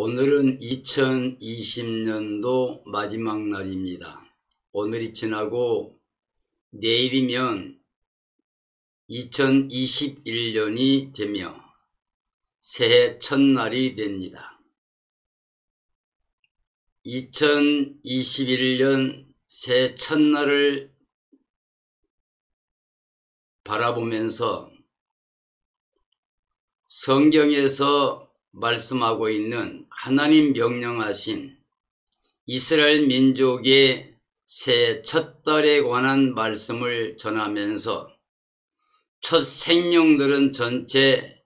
오늘은 2020년도 마지막 날입니다. 오늘이 지나고 내일이면 2021년이 되며 새해 첫날이 됩니다. 2021년 새해 첫날을 바라보면서 성경에서 말씀하고 있는 하나님 명령하신 이스라엘 민족의 새해 첫 달에 관한 말씀을 전하면서 첫 생명들은 전체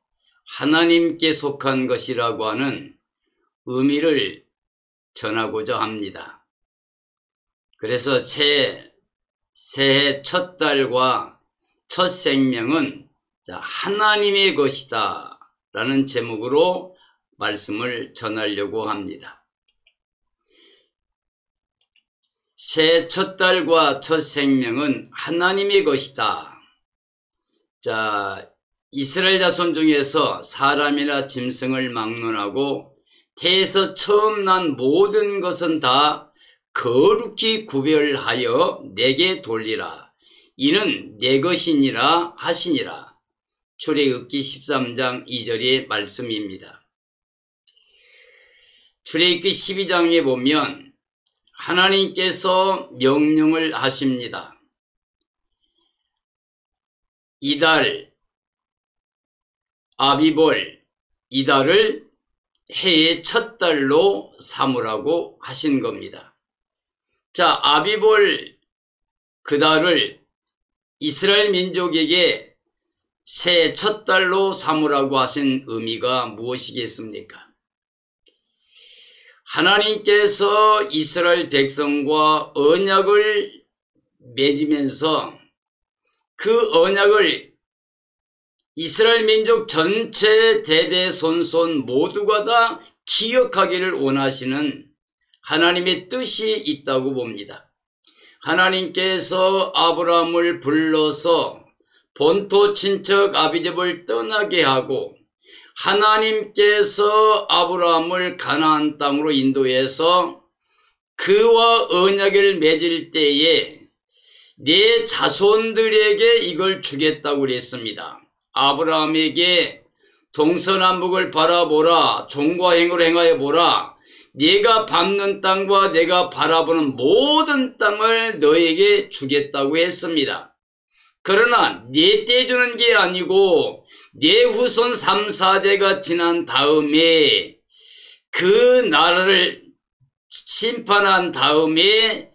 하나님께 속한 것이라고 하는 의미를 전하고자 합니다. 그래서 새해 첫 달과 첫 생명은 하나님의 것이다 라는 제목으로 말씀을 전하려고 합니다. 새해 첫 달과 첫 생명은 하나님의 것이다. 이스라엘 자손 중에서 사람이나 짐승을 막론하고 태에서 처음 난 모든 것은 다 거룩히 구별하여 내게 돌리라. 이는 내 것이니라 하시니라. 출애굽기 13장 2절의 말씀입니다. 출애굽기 12장에 보면 하나님께서 명령을 하십니다. 이달 아비볼 이달을 해의 첫 달로 삼으라고 하신 겁니다. 아비볼 그 달을 이스라엘 민족에게 새해 첫 달로 삼으라고 하신 의미가 무엇이겠습니까? 하나님께서 이스라엘 백성과 언약을 맺으면서 그 언약을 이스라엘 민족 전체 대대손손 모두가 다 기억하기를 원하시는 하나님의 뜻이 있다고 봅니다. 하나님께서 아브라함을 불러서 본토 친척 아비집을 떠나게 하고 하나님께서 아브라함을 가나안 땅으로 인도해서 그와 언약을 맺을 때에 내 자손들에게 이걸 주겠다고 그랬습니다. 아브라함에게 동서남북을 바라보라. 종과 행을 행하여 보라. 네가 밟는 땅과 내가 바라보는 모든 땅을 너에게 주겠다고 했습니다. 그러나 네 때 주는 게 아니고 네 후손 3, 4대가 지난 다음에 그 나라를 심판한 다음에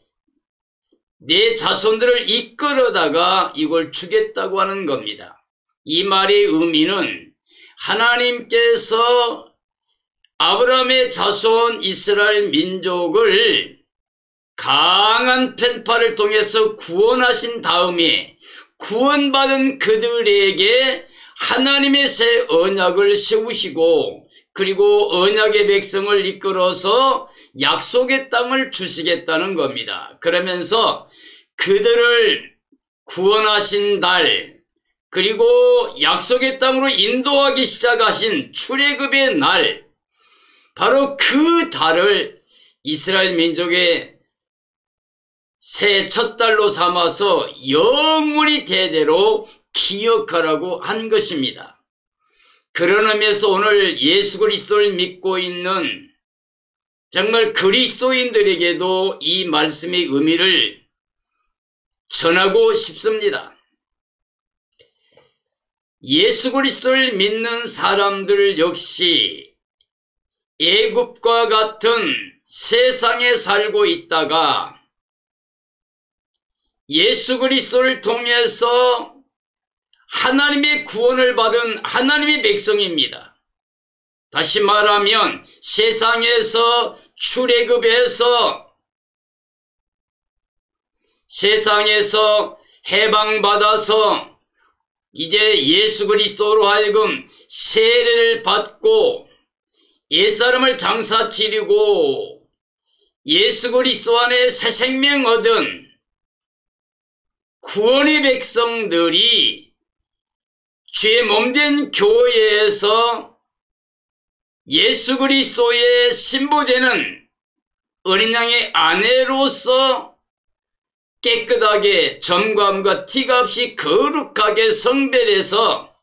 내 자손들을 이끌어다가 이걸 주겠다고 하는 겁니다. 이 말의 의미는 하나님께서 아브라함의 자손 이스라엘 민족을 강한 편파를 통해서 구원하신 다음에 구원받은 그들에게 하나님의 새 언약을 세우시고 그리고 언약의 백성을 이끌어서 약속의 땅을 주시겠다는 겁니다. 그러면서 그들을 구원하신 달 그리고 약속의 땅으로 인도하기 시작하신 출애굽의 날 바로 그 달을 이스라엘 민족의 새해 첫 달로 삼아서 영원히 대대로 기억하라고 한 것입니다. 그런 의미에서 오늘 예수 그리스도를 믿고 있는 정말 그리스도인들에게도 이 말씀의 의미를 전하고 싶습니다. 예수 그리스도를 믿는 사람들 역시 애굽과 같은 세상에 살고 있다가 예수 그리스도를 통해서 하나님의 구원을 받은 하나님의 백성입니다. 다시 말하면 세상에서 출애굽해서 세상에서 해방받아서 이제 예수 그리스도로 하여금 세례를 받고 옛사람을 장사치르고 예수 그리스도 안에 새 생명 얻은 구원의 백성들이 죄 몸된 교회에서 예수 그리스도의 신부되는 어린 양의 아내로서 깨끗하게 점검과 티가 없이 거룩하게 성별해서,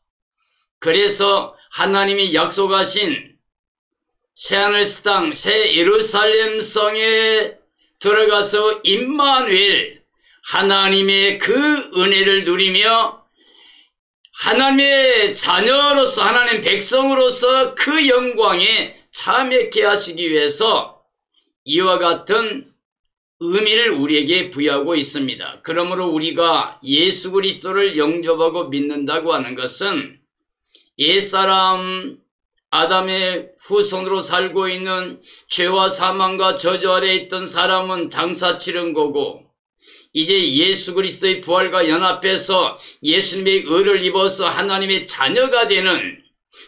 그래서 하나님이 약속하신 새하늘 새 땅 새 예루살렘 성에 들어가서 임마누엘 하나님의 그 은혜를 누리며 하나님의 자녀로서, 하나님 백성으로서 그 영광에 참여케 하시기 위해서 이와 같은 의미를 우리에게 부여하고 있습니다. 그러므로 우리가 예수 그리스도를 영접하고 믿는다고 하는 것은 옛사람 아담의 후손으로 살고 있는 죄와 사망과 저주 아래 있던 사람은 장사 치른 거고, 이제 예수 그리스도의 부활과 연합해서 예수님의 의를 입어서 하나님의 자녀가 되는,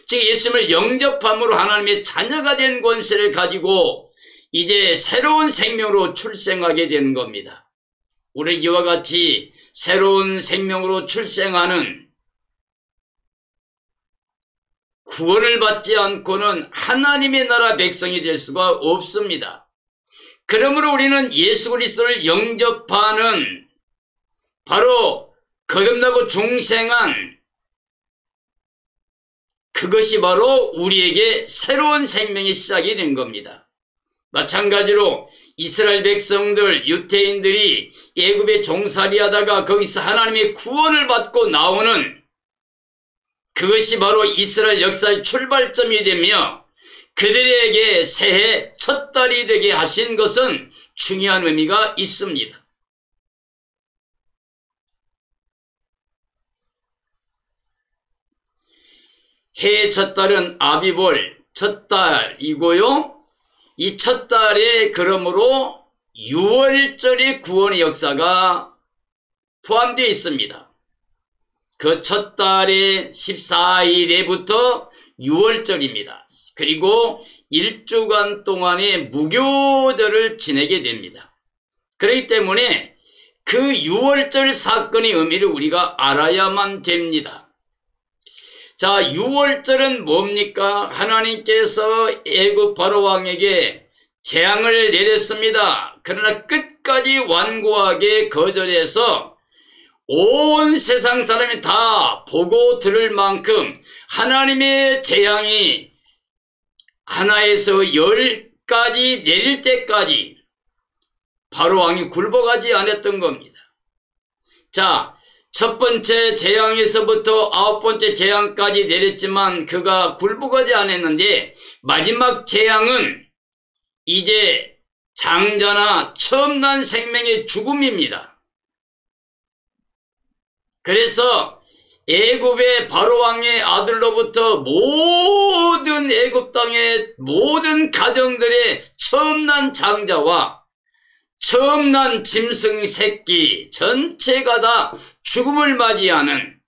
즉 예수님을 영접함으로 하나님의 자녀가 된 권세를 가지고 이제 새로운 생명으로 출생하게 되는 겁니다. 우리 이와 같이 새로운 생명으로 출생하는, 구원을 받지 않고는 하나님의 나라 백성이 될 수가 없습니다. 그러므로 우리는 예수 그리스도를 영접하는, 바로 거듭나고 중생한, 그것이 바로 우리에게 새로운 생명의 시작이 된 겁니다. 마찬가지로 이스라엘 백성들, 유대인들이 애굽에 종살이 하다가 거기서 하나님의 구원을 받고 나오는, 그것이 바로 이스라엘 역사의 출발점이 되며 그들에게 새해 첫 달이 되게 하신 것은 중요한 의미가 있습니다. 해의 첫 달은 아비볼 첫 달이고요. 이 첫 달에 그러므로 6월절의 구원의 역사가 포함되어 있습니다. 그 첫 달의 14일에부터 6월절입니다. 그리고 1주간 동안의 무교절을 지내게 됩니다. 그렇기 때문에 그 6월절 사건의 의미를 우리가 알아야만 됩니다. 자, 6월절은 뭡니까? 하나님께서 애굽 바로왕에게 재앙을 내렸습니다. 그러나 끝까지 완고하게 거절해서 온 세상 사람이 다 보고 들을 만큼 하나님의 재앙이 하나에서 10까지 내릴 때까지 바로왕이 굴복하지 않았던 겁니다. 자, 첫 번째 재앙에서부터 9번째 재앙까지 내렸지만 그가 굴복하지 않았는데, 마지막 재앙은 이제 장자나 처음 난 생명의 죽음입니다. 그래서 애굽의 바로왕의 아들로부터 모든 애굽 땅의 모든 가정들의 처음 난 장자와 처음 난 짐승 새끼 전체가 다 죽음을 맞이하는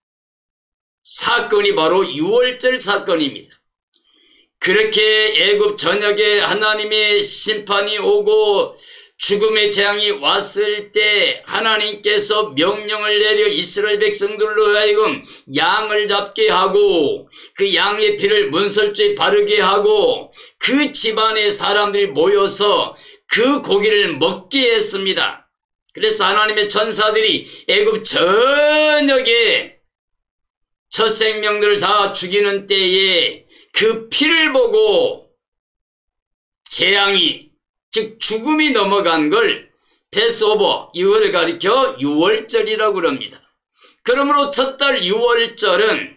사건이 바로 6월절 사건입니다. 그렇게 애굽 전역에 하나님의 심판이 오고 죽음의 재앙이 왔을 때 하나님께서 명령을 내려 이스라엘 백성들로 하여금 양을 잡게 하고 그 양의 피를 문설주에 바르게 하고 그 집안의 사람들이 모여서 그 고기를 먹게 했습니다. 그래서 하나님의 천사들이 애굽 전역에 첫 생명들을 다 죽이는 때에 그 피를 보고 재앙이, 즉 죽음이 넘어간 걸 패스오버, 이거를 가리켜 6월절이라고 그럽니다. 그러므로 첫 달 6월절은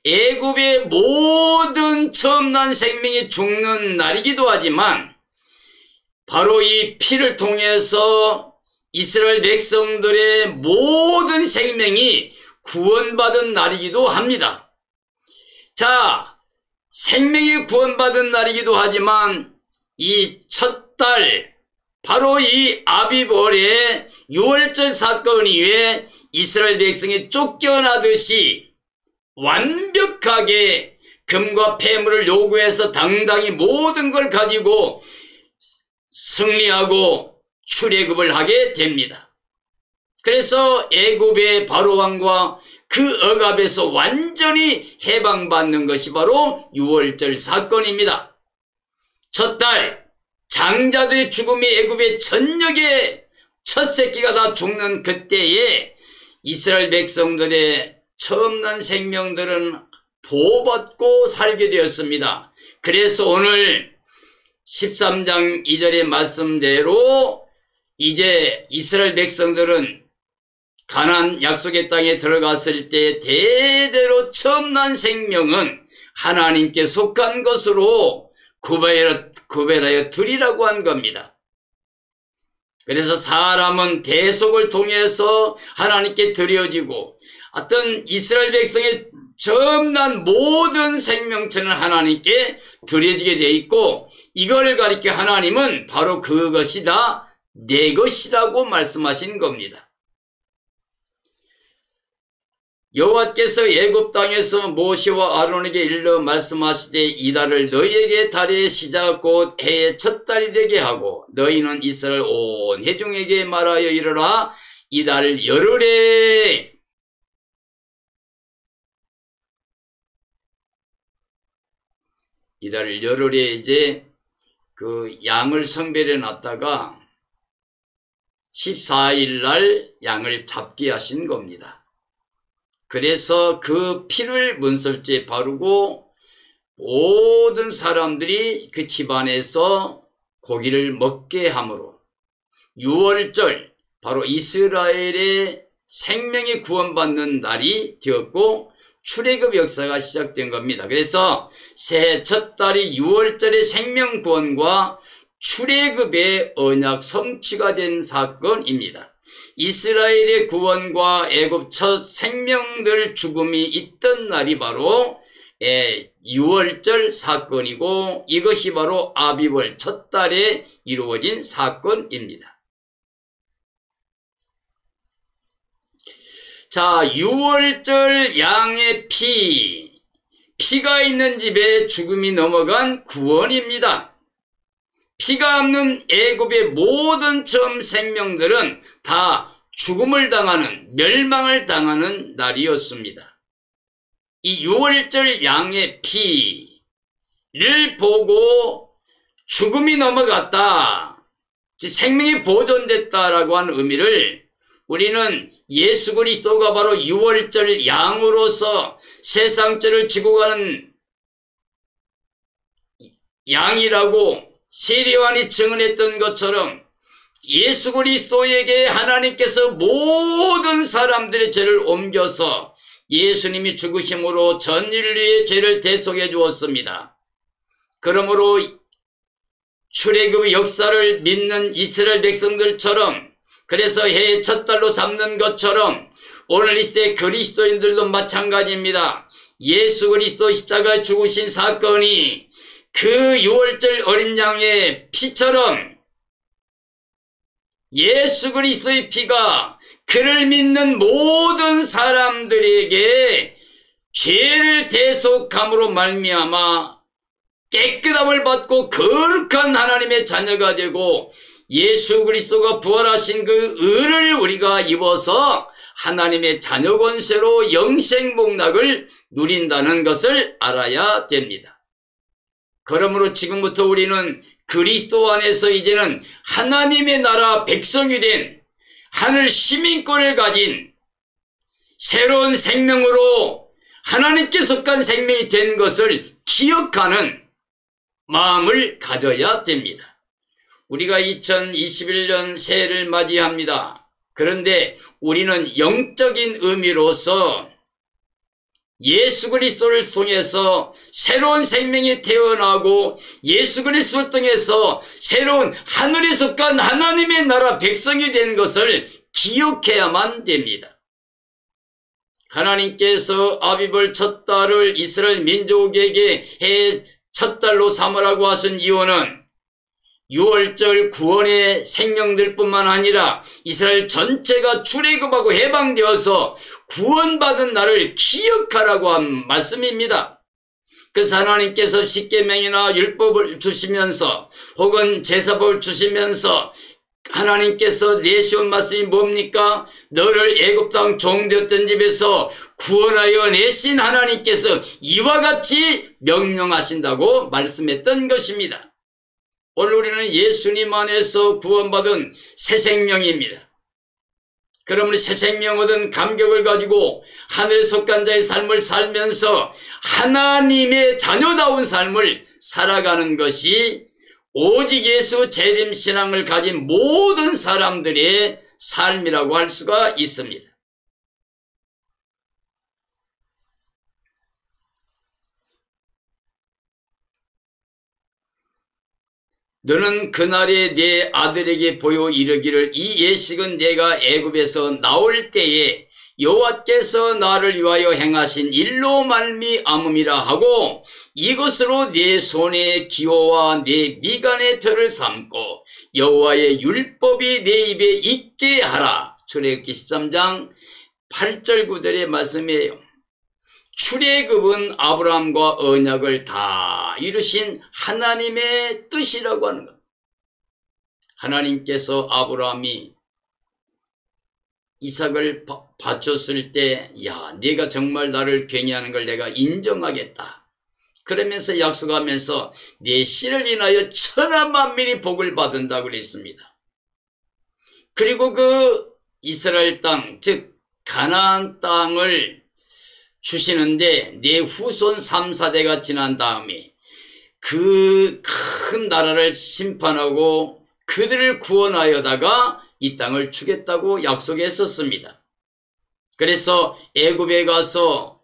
애굽의 모든 처음 난 생명이 죽는 날이기도 하지만 바로 이 피를 통해서 이스라엘 백성들의 모든 생명이 구원받은 날이기도 합니다. 자, 생명이 구원받은 날이기도 하지만 이 첫 달, 바로 이 아비볼의 6월절 사건 이후에 이스라엘 백성이 쫓겨나듯이 완벽하게 금과 폐물을 요구해서 당당히 모든 걸 가지고 승리하고 출애굽을 하게 됩니다. 그래서 애굽의 바로왕과 그 억압에서 완전히 해방받는 것이 바로 6월절 사건입니다. 첫 달, 장자들의 죽음이 애굽의 전역에 첫 새끼가 다 죽는 그때에 이스라엘 백성들의 처음 난 생명들은 보호받고 살게 되었습니다. 그래서 오늘 13장 2절의 말씀대로 이제 이스라엘 백성들은 가나안 약속의 땅에 들어갔을 때 대대로 처음 난 생명은 하나님께 속한 것으로 구별하여 드리라고 한 겁니다. 그래서 사람은 대속을 통해서 하나님께 드려지고 어떤 이스라엘 백성의 처음 난 모든 생명체는 하나님께 드려지게 되어 있고 이거를 가리켜 하나님은 바로 그것이 다 내 것이라고 말씀하신 겁니다. 여호와께서 애굽 땅에서 모세와 아론에게 일러 말씀하시되 이 달을 너희에게 달의 시작 곧 해의 첫 달이 되게 하고 너희는 이스라엘 온 회중에게 말하여 이르라 이 달을 열으래. 이 달을 열흘에 이제 그 양을 성별해 놨다가 14일 날 양을 잡게 하신 겁니다. 그래서 그 피를 문설주에 바르고 모든 사람들이 그 집안에서 고기를 먹게 하므로 6월절 바로 이스라엘의 생명이 구원받는 날이 되었고 출애굽 역사가 시작된 겁니다. 그래서 새해 첫 달이 6월절의 생명 구원과 출애굽의 언약 성취가 된 사건입니다. 이스라엘의 구원과 애굽 첫 생명들 죽음이 있던 날이 바로 6월절 사건이고 이것이 바로 아비월 첫 달에 이루어진 사건입니다. 자, 6월절 양의 피가 있는 집에 죽음이 넘어간 구원입니다. 피가 없는 애굽의 모든 처음 생명들은 다 죽음을 당하는, 멸망을 당하는 날이었습니다. 이 6월절 양의 피를 보고 죽음이 넘어갔다, 생명이 보존됐다라고 하는 의미를 우리는 예수 그리스도가 바로 6월절 양으로서 세상죄를 지고 가는 양이라고 세례요한이 증언했던 것처럼 예수 그리스도에게 하나님께서 모든 사람들의 죄를 옮겨서 예수님이 죽으심으로 전 인류의 죄를 대속해 주었습니다. 그러므로 출애굽의 역사를 믿는 이스라엘 백성들처럼, 그래서 해의 첫 달로 삼는 것처럼 오늘 이 시대 그리스도인들도 마찬가지입니다. 예수 그리스도 십자가에 죽으신 사건이 그 6월절 어린 양의 피처럼 예수 그리스도의 피가 그를 믿는 모든 사람들에게 죄를 대속함으로 말미암아 깨끗함을 받고 거룩한 하나님의 자녀가 되고 예수 그리스도가 부활하신 그 의를 우리가 입어서 하나님의 자녀 권세로 영생 복락을 누린다는 것을 알아야 됩니다. 그러므로 지금부터 우리는 그리스도 안에서 이제는 하나님의 나라 백성이 된 하늘 시민권을 가진 새로운 생명으로 하나님께 속한 생명이 된 것을 기억하는 마음을 가져야 됩니다. 우리가 2021년 새해를 맞이합니다. 그런데 우리는 영적인 의미로서 예수 그리스도를 통해서 새로운 생명이 태어나고 예수 그리스도를 통해서 새로운 하늘에 속한 하나님의 나라 백성이 된 것을 기억해야만 됩니다. 하나님께서 아비벌 첫 달을 이스라엘 민족에게 해 첫 달로 삼으라고 하신 이유는 6월절 구원의 생명들 뿐만 아니라 이스라엘 전체가 출애굽하고 해방되어서 구원받은 날을 기억하라고 한 말씀입니다. 그래서 하나님께서 십계명이나 율법을 주시면서 혹은 제사법을 주시면서 하나님께서 내시온 말씀이 뭡니까? 너를 애굽 땅 종되었던 집에서 구원하여 내신 하나님께서 이와 같이 명령하신다고 말씀했던 것입니다. 오늘 우리는 예수님 안에서 구원받은 새 생명입니다. 그러므로 새 생명 얻은 감격을 가지고 하늘에 속한 자의 삶을 살면서 하나님의 자녀다운 삶을 살아가는 것이 오직 예수 재림 신앙을 가진 모든 사람들의 삶이라고 할 수가 있습니다. 너는 그날에 내 아들에게 보여 이르기를 이 예식은 내가 애굽에서 나올 때에 여호와께서 나를 위하여 행하신 일로 말미암음이라 하고 이것으로 내 손의 기호와 내 미간의 표를 삼고 여호와의 율법이 내 입에 있게 하라. 출애굽기 13장 8절 9절의 말씀이에요. 출애굽은 아브라함과 언약을 다 이루신 하나님의 뜻이라고 하는 것. 하나님께서 아브라함이 이삭을 바쳤을 때, 야, 네가 정말 나를 괭이하는 걸 내가 인정하겠다. 그러면서 약속하면서 네 씨를 인하여 천하만민이 복을 받는다고 그랬습니다. 그리고 그 이스라엘 땅, 즉 가나안 땅을 주시는데 내 후손 3, 4대가 지난 다음에 그 큰 나라를 심판하고 그들을 구원하여다가 이 땅을 주겠다고 약속했었습니다. 그래서 애굽에 가서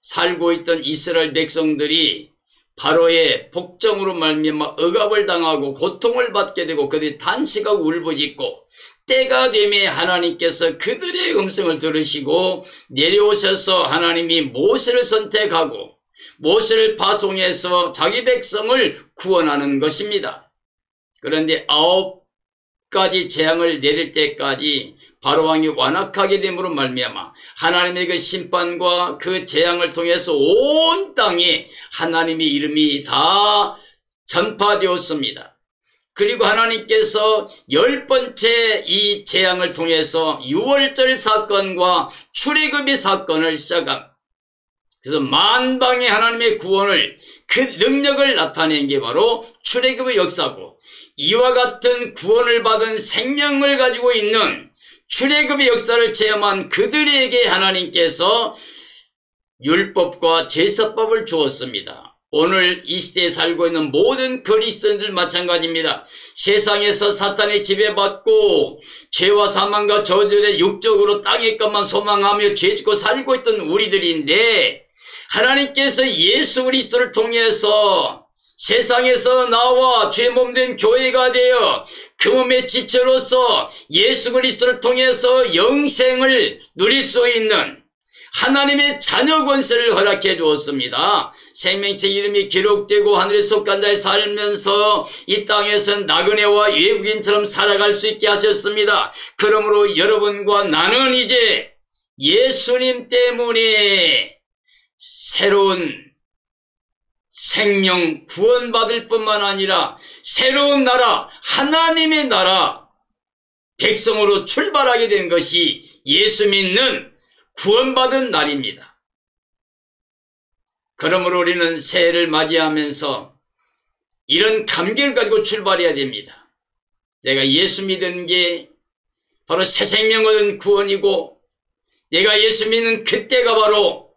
살고 있던 이스라엘 백성들이 바로의 복종으로 말미암아 억압을 당하고 고통을 받게 되고 그들이 탄식하고 울부짖고 때가 되매 하나님께서 그들의 음성을 들으시고 내려오셔서 하나님이 모세를 선택하고 모세를 파송해서 자기 백성을 구원하는 것입니다. 그런데 9가지 재앙을 내릴 때까지 바로왕이 완악하게 됨으로 말미암아 하나님의 그 심판과 그 재앙을 통해서 온 땅에 하나님의 이름이 다 전파되었습니다. 그리고 하나님께서 10번째 이 재앙을 통해서 유월절 사건과 출애굽의 사건을 시작합니다. 그래서 만방의 하나님의 구원을 그 능력을 나타낸 게 바로 출애굽의 역사고 이와 같은 구원을 받은 생명을 가지고 있는 출애굽의 역사를 체험한 그들에게 하나님께서 율법과 제사법을 주었습니다. 오늘 이 시대에 살고 있는 모든 그리스도인들 마찬가지입니다. 세상에서 사탄의 지배받고 죄와 사망과 저주의 육적으로 땅의 것만 소망하며 죄짓고 살고 있던 우리들인데 하나님께서 예수 그리스도를 통해서 세상에서 나와 죄 몸된 교회가 되어 그 몸의 지체로서 예수 그리스도를 통해서 영생을 누릴 수 있는 하나님의 자녀 권세를 허락해 주었습니다. 생명책 이름이 기록되고 하늘에 속한 자에 살면서 이 땅에서 나그네와 외국인처럼 살아갈 수 있게 하셨습니다. 그러므로 여러분과 나는 이제 예수님 때문에 새로운 생명 구원받을 뿐만 아니라 새로운 나라 하나님의 나라 백성으로 출발하게 된 것이 예수 믿는 구원받은 날입니다. 그러므로 우리는 새해를 맞이하면서 이런 감격을 가지고 출발해야 됩니다. 내가 예수 믿은 게 바로 새 생명 얻은 구원이고 내가 예수 믿는 그때가 바로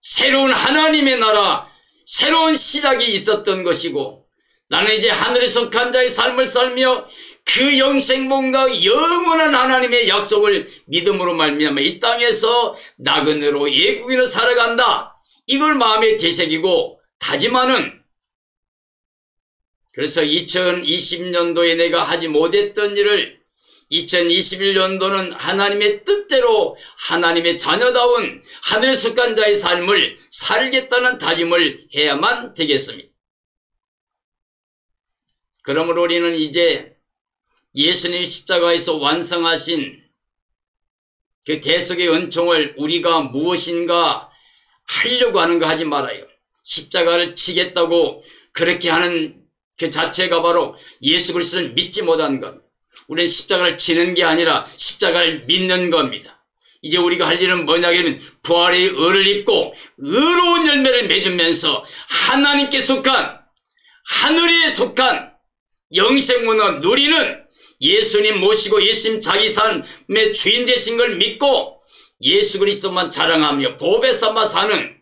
새로운 하나님의 나라 새로운 시작이 있었던 것이고 나는 이제 하늘에 속한 자의 삶을 살며 그 영생복과 영원한 하나님의 약속을 믿음으로 말미암아 이 땅에서 나그네로 외국인으로 살아간다. 이걸 마음에 되새기고 다짐하는 그래서 2020년도에 내가 하지 못했던 일을 2021년도는 하나님의 뜻대로 하나님의 자녀다운 하늘에 속한 자의 삶을 살겠다는 다짐을 해야만 되겠습니다. 그러므로 우리는 이제 예수님 십자가에서 완성하신 그 대속의 은총을 우리가 무엇인가 하려고 하는 거 하지 말아요. 십자가를 치겠다고 그렇게 하는 그 자체가 바로 예수 그리스도를 믿지 못한 것. 우리는 십자가를 치는 게 아니라 십자가를 믿는 겁니다. 이제 우리가 할 일은 뭐냐면 부활의 의를 입고 의로운 열매를 맺으면서 하나님께 속한 하늘에 속한 영생문화 누리는 예수님 모시고 예수님 자기 삶의 주인 되신 걸 믿고 예수 그리스도만 자랑하며 보배 삼아 사는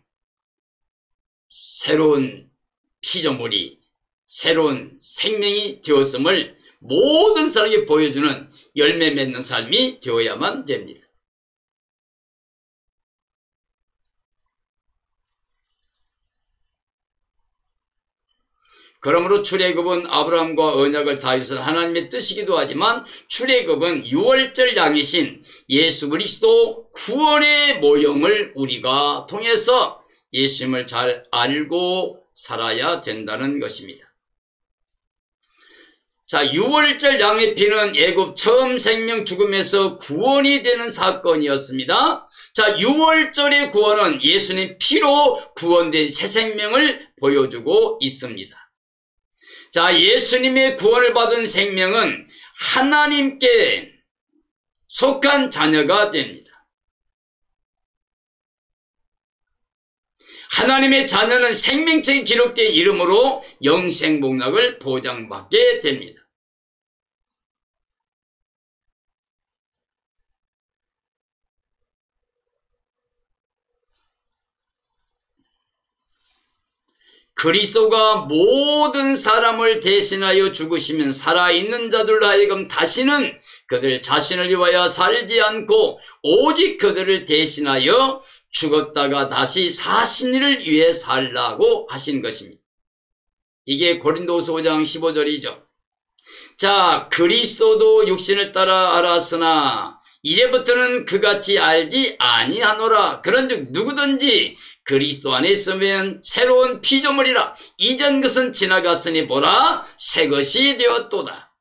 새로운 피조물이 새로운 생명이 되었음을 모든 사람에게 보여주는 열매 맺는 삶이 되어야만 됩니다. 그러므로 출애굽은 아브라함과 언약을 다윗은 하나님의 뜻이기도 하지만 출애굽은 유월절 양이신 예수 그리스도 구원의 모형을 우리가 통해서 예수님을 잘 알고 살아야 된다는 것입니다. 자, 유월절 양의 피는 애굽 처음 생명 죽음에서 구원이 되는 사건이었습니다. 자, 유월절의 구원은 예수님 피로 구원된 새 생명을 보여주고 있습니다. 자, 예수님의 구원을 받은 생명은 하나님께 속한 자녀가 됩니다. 하나님의 자녀는 생명책에 기록된 이름으로 영생복락을 보장받게 됩니다. 그리스도가 모든 사람을 대신하여 죽으시면 살아있는 자들로 하여금 다시는 그들 자신을 위하여 살지 않고 오직 그들을 대신하여 죽었다가 다시 사신 이를 위해 살라고 하신 것입니다. 이게 고린도후서 5장 15절이죠. 자, 그리스도도 육신을 따라 알았으나 이제부터는 그같이 알지 아니하노라. 그런즉 누구든지 그리스도 안에 있으면 새로운 피조물이라. 이전 것은 지나갔으니 보라 새 것이 되었도다.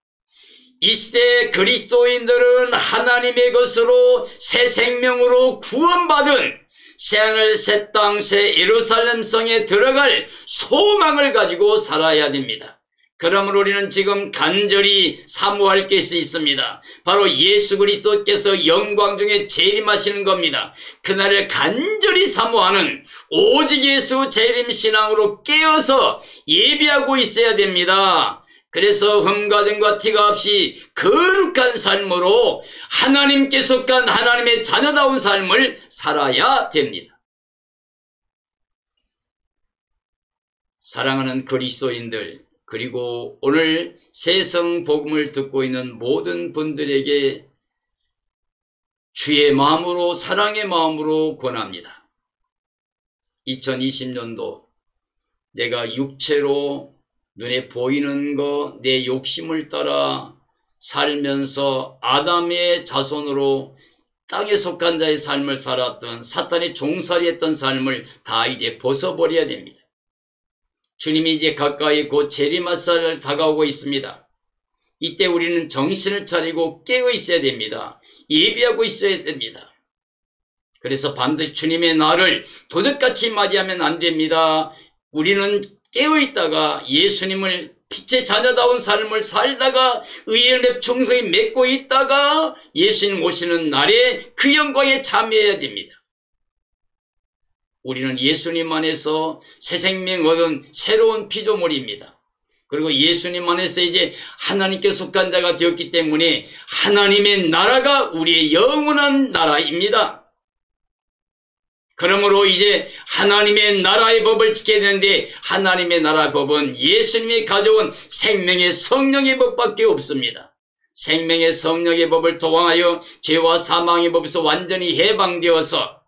이 시대의 그리스도인들은 하나님의 것으로 새 생명으로 구원받은 새하늘 새 땅 새 예루살렘 성에 들어갈 소망을 가지고 살아야 됩니다. 그러므로 우리는 지금 간절히 사모할 것이 있습니다. 바로 예수 그리스도께서 영광 중에 재림하시는 겁니다. 그날을 간절히 사모하는 오직 예수 재림 신앙으로 깨어서 예비하고 있어야 됩니다. 그래서 흠과 점과 티가 없이 거룩한 삶으로 하나님께 속한 하나님의 자녀다운 삶을 살아야 됩니다. 사랑하는 그리스도인들, 그리고 오늘 새성 복음을 듣고 있는 모든 분들에게 주의 마음으로 사랑의 마음으로 권합니다. 2020년도 내가 육체로 눈에 보이는 거 내 욕심을 따라 살면서 아담의 자손으로 땅에 속한 자의 삶을 살았던 사탄의 종살이했던 삶을 다 이제 벗어버려야 됩니다. 주님이 이제 가까이 곧 재림하실 다가오고 있습니다. 이때 우리는 정신을 차리고 깨어 있어야 됩니다. 예비하고 있어야 됩니다. 그래서 반드시 주님의 날을 도적같이 맞이하면 안 됩니다. 우리는 깨어 있다가 예수님을 빛의 자녀다운 삶을 살다가 의의 랩 충성히 맺고 있다가 예수님 오시는 날에 그 영광에 참여해야 됩니다. 우리는 예수님 안에서 새 생명 얻은 새로운 피조물입니다. 그리고 예수님 안에서 이제 하나님께 속한 자가 되었기 때문에 하나님의 나라가 우리의 영원한 나라입니다. 그러므로 이제 하나님의 나라의 법을 지켜야 되는데 하나님의 나라의 법은 예수님이 가져온 생명의 성령의 법밖에 없습니다. 생명의 성령의 법을 도항하여 죄와 사망의 법에서 완전히 해방되어서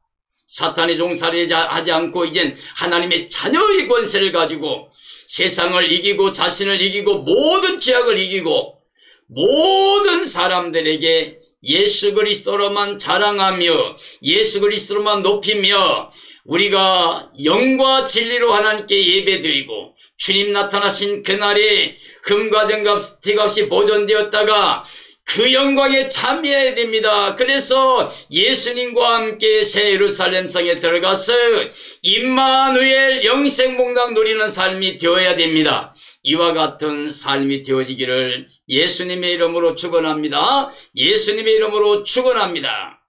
사탄의 종살이 하지 않고 이젠 하나님의 자녀의 권세를 가지고 세상을 이기고 자신을 이기고 모든 죄악을 이기고 모든 사람들에게 예수 그리스도로만 자랑하며 예수 그리스도로만 높이며 우리가 영과 진리로 하나님께 예배드리고 주님 나타나신 그날에 흠과 점과 티가 없이 보존되었다가 그 영광에 참여해야 됩니다. 그래서 예수님과 함께 새 예루살렘 성에 들어가서 임마누엘 영생복락 누리는 삶이 되어야 됩니다. 이와 같은 삶이 되어지기를 예수님의 이름으로 축원합니다. 예수님의 이름으로 축원합니다.